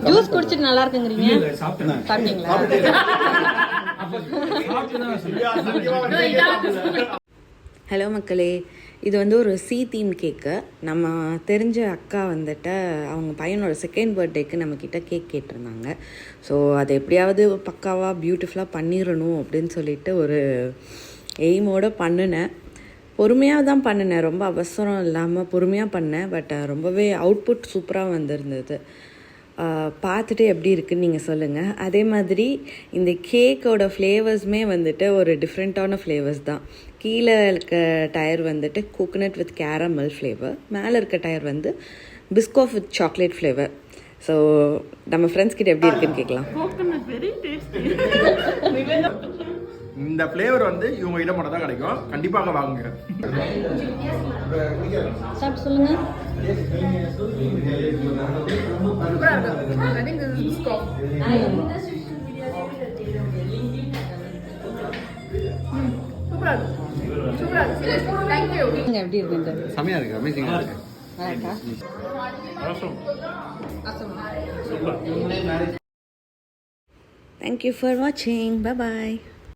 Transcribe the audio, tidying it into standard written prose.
Juice குடிச்சிட்டு நல்லா இருக்குங்கிறீங்க. சாப்பிட்டீங்களா? ஹலோ மக்களே, இது வந்து ஒரு தீம் கேக்கு. நம்ம தெரிஞ்ச அக்கா வந்துட்டு அவங்க பையனோட செகண்ட் பர்த்டேக்கு நம்மக்கிட்ட கேக் கேட்டிருந்தாங்க. ஸோ அதை எப்படியாவது பக்காவாக பியூட்டிஃபுல்லாக பண்ணிடணும் அப்படின்னு சொல்லிட்டு ஒரு எய்மோடு பண்ணினேன். பொறுமையாக தான் பண்ணினேன், ரொம்ப அவசரம் இல்லாமல் பொறுமையாக பண்ணேன். பட் ரொம்பவே அவுட்புட் சூப்பராக வந்திருந்தது. பார்த்துட்டு எப்படி இருக்குன்னு நீங்கள் சொல்லுங்கள். அதே மாதிரி இந்த கேக்கோட ஃப்ளேவர்ஸுமே வந்துட்டு ஒரு டிஃப்ரெண்ட்டான ஃப்ளேவர்ஸ் தான். கீழே இருக்க டயர் வந்துட்டு கோகோனட் வித் கேரமல் ஃப்ளேவர், மேலே இருக்க டயர் வந்து பிஸ்கோஃப் வித் சாக்லேட் ஃப்ளேவர். ஸோ நம்ம ஃப்ரெண்ட்ஸ் கிட்ட எப்படி இருக்குன்னு கேட்கலாம். இந்த ஃப்ளேவர் வந்து இவங்க கிட்ட மட்டும் தான் கிடைக்கும், கண்டிப்பாக வாங்குங்க. சாப்பிட்டு சொல்லுங்க. எப்படி இருக்கு? செமையா இருக்கு, அமேசிங்கா இருக்கு. Thank you for watching. Bye bye.